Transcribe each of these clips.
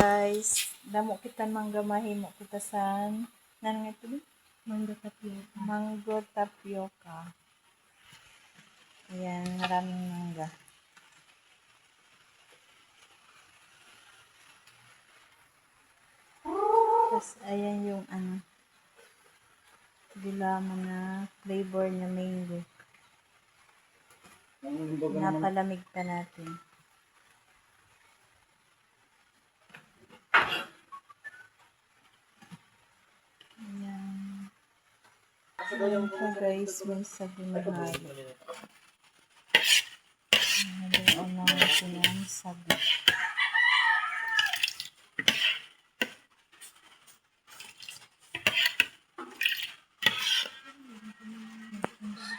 Guys, damo kita mangga mahimo kita san nanang ito Mangga tapioca. mango tapioca. Ayan, maraming mangga. Tapos ayan yung gulaman na flavor na mango. Napalamig pa natin. Ayan po guys, may sabi na halo. Haluan na natin ang sabi.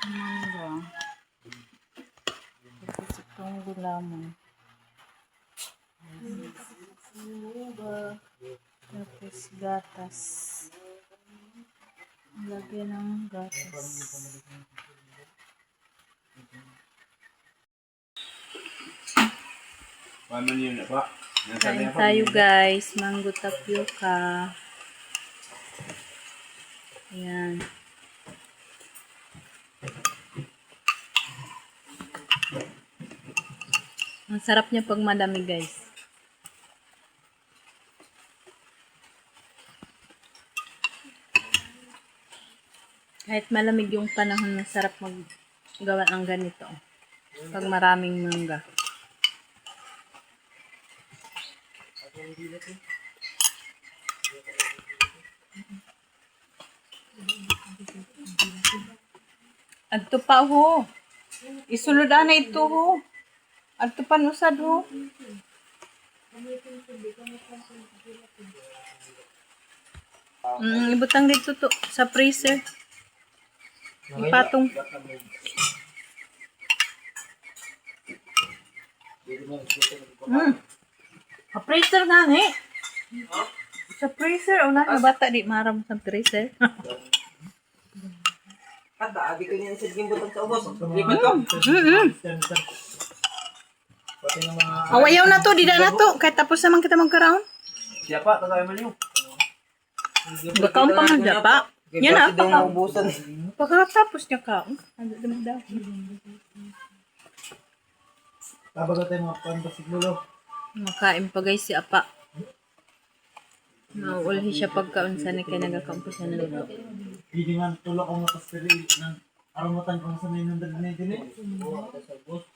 Mangga. Tapos itong gulaman. Tapos gatas. Lagyan ng gatas. Kain tayo guys. Mango tapioca. Ayan. Ang sarap niya pag madami guys. Kahit malamig yung panahon, masarap maggawa ng ganito. Pag maraming mangga. Adto pa ho. Isulod na ito ho. Adto pa nusad ho. Ibutang dito to sa freezer. Ipatong. Sa freezer nga ni. Sa freezer. Una na bata di maram sa freezer. Kada, abi ko niyan sa gimbutang sa ubos. Lipat ko. Awayaw na to. Dida na to. Kahit tapos naman kita magkaraon. Siapa? Tagay man yun. Bakaon pa nga pa. Yan na. Ubusan. Pagkatapos niya kaon. Ano naman daw. Tabaga tayo mga pantasiglulo. Makain pa guys si Apa. Nauulhi siya pagkaon sa ni kay nagakampos ng luto. Hindi man tulok ang mga pasteri ng aromatan kung sa may nandad na din eh. Oo, sa bus.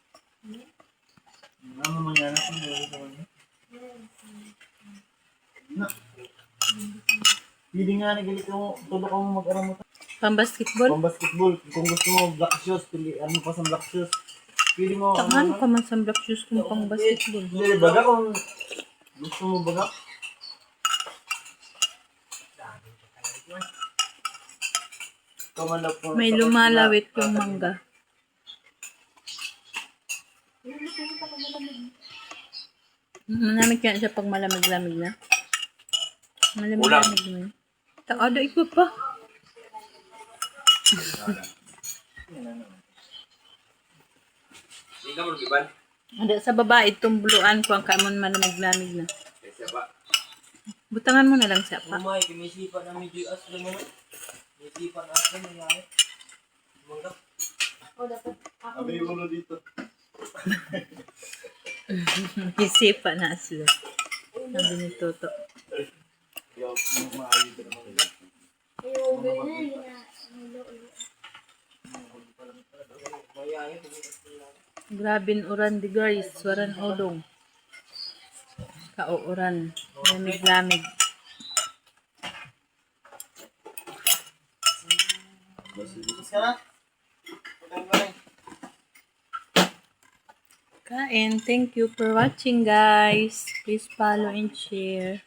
Ano mangyana kung meron sa kanya? Na. Hindi nga nagilit mo, tulok ang mag-aromatan. Pang-basketball? Pang-basketball. Kung gusto mo black shoes, pili ano pa sa black shoes. Pili mo Tahan ka man sa black shoes kung pang-basketball. Hindi, baga kung gusto mo baga. May lumalawit yung mangga. Manamig kaya siya pag malamig-lamig na. Malamig-lamig na. Ada ikot pa. Ada sa baba itong buluan ko ang kaimon malamig-lamig na. Butangan mo na lang siya pa. Umay, kumisipa na medyo aslo mo. Kumisipa na aslo mo yan. Mangga. Abi mo na dito. Isipa na aslo. Sabi ni Toto. Grabing uran di guys. Waran odong. Kauuran. Lamig-lamig. Kain. Thank you for watching guys. Please follow and share.